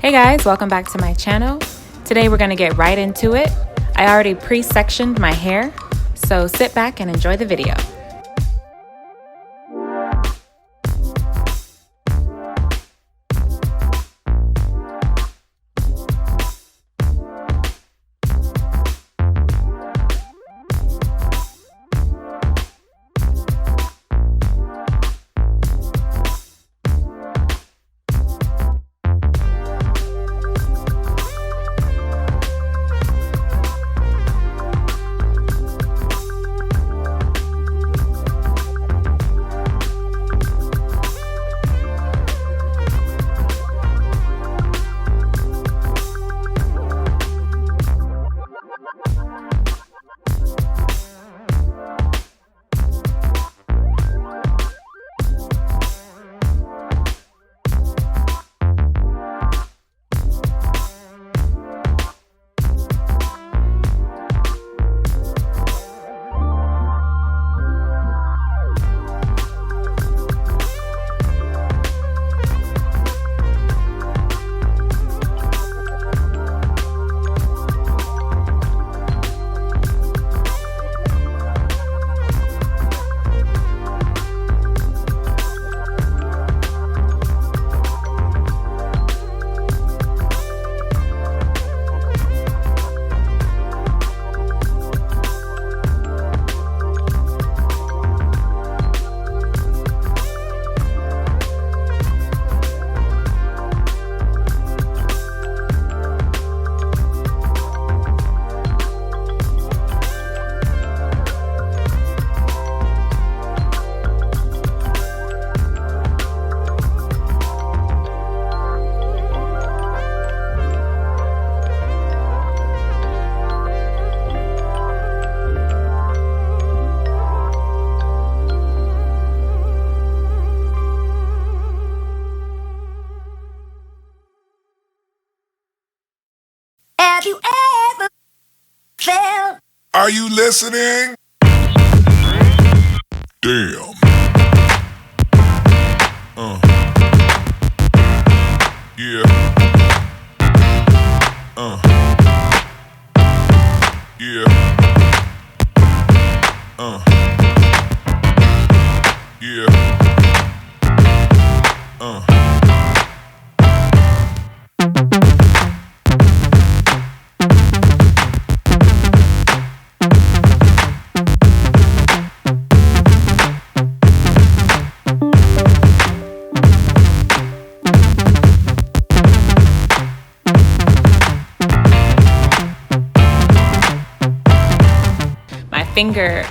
Hey guys, welcome back to my channel. Today we're gonna get right into it. I already pre-sectioned my hair, so sit back and enjoy the video. Have you ever felt? Are you listening? Damn. Yeah. Yeah. Yeah. Fingernail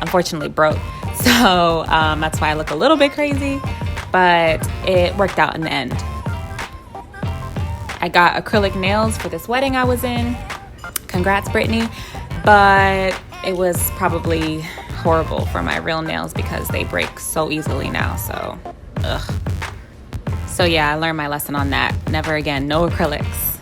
unfortunately broke, so that's why I look a little bit crazy, but it worked out in the end. I got acrylic nails for this wedding I was in. Congrats, Brittany. But it was probably horrible for my real nails because they break so easily now, so ugh. So yeah, I learned my lesson on that. Never again, no acrylics.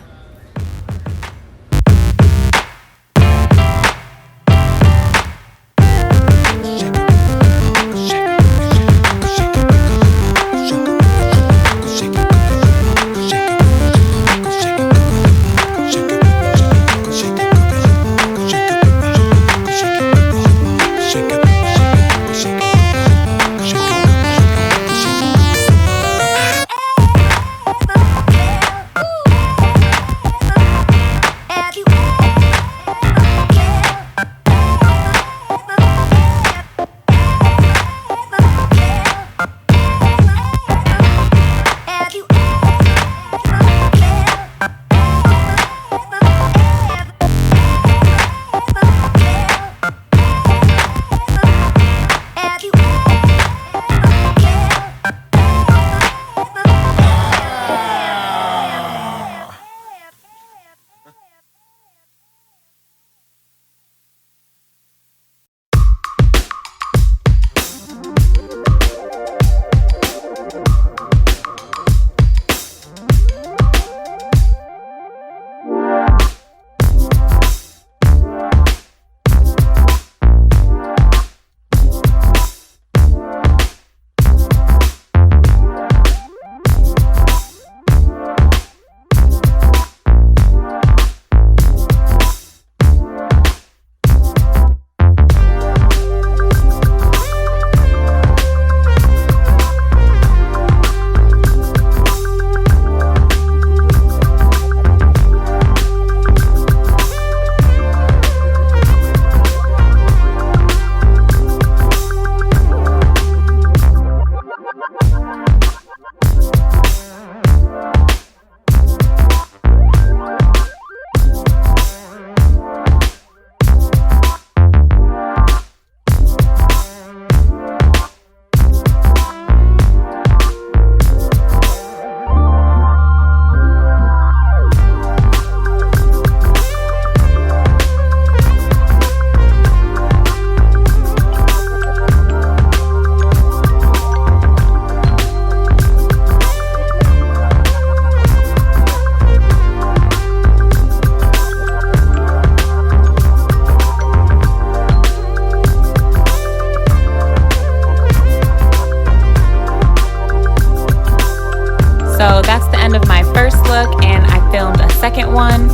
end of my first look and I filmed a second one.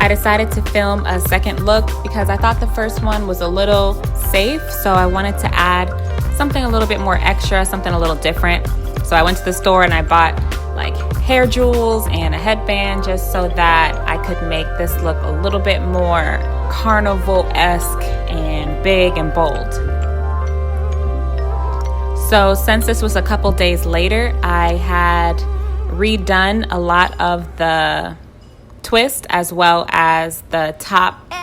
I decided to film a second look because I thought the first one was a little safe, so I wanted to add something a little bit more extra, something a little different. So I went to the store and I bought like hair jewels and a headband just so that I could make this look a little bit more carnival-esque and big and bold. So since this was a couple days later, I had redone a lot of the twist as well as the top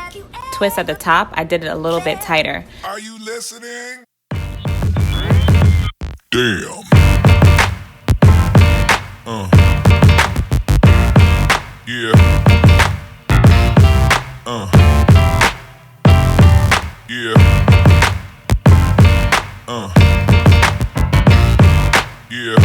twist at the top. I did it a little bit tighter. Are you listening? Damn. Yeah. Yeah. Yeah.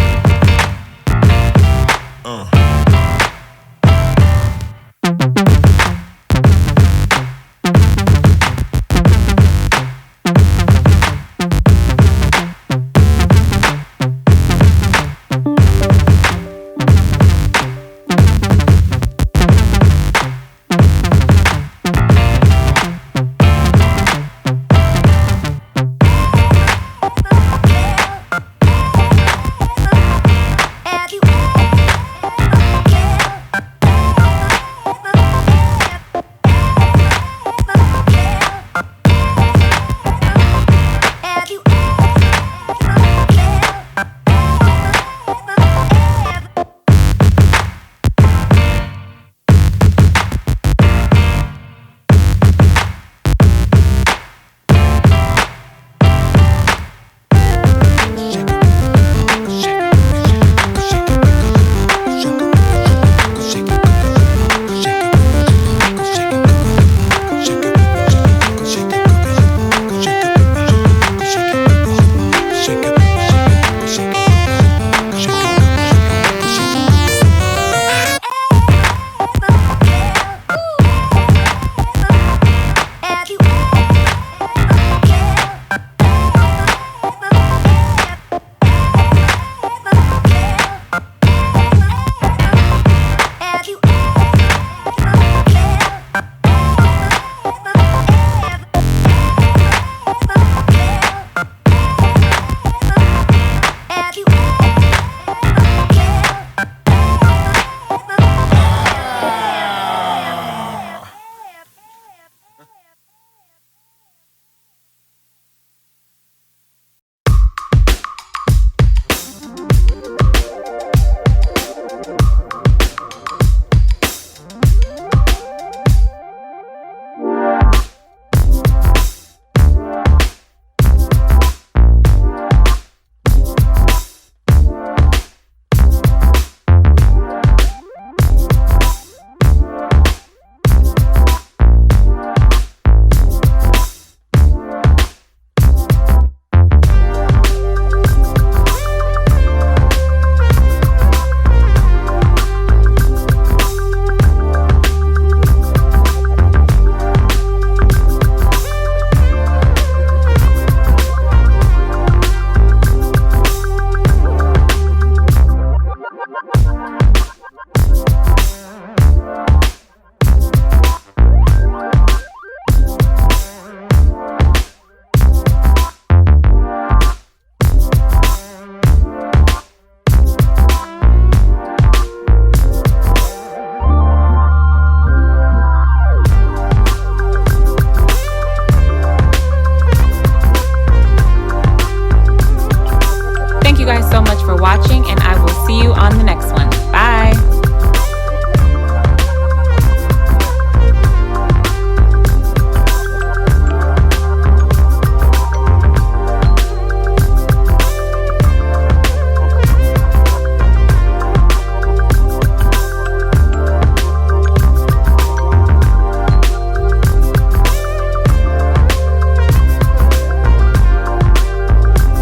Thank you guys so much for watching, and I will see you on the next one.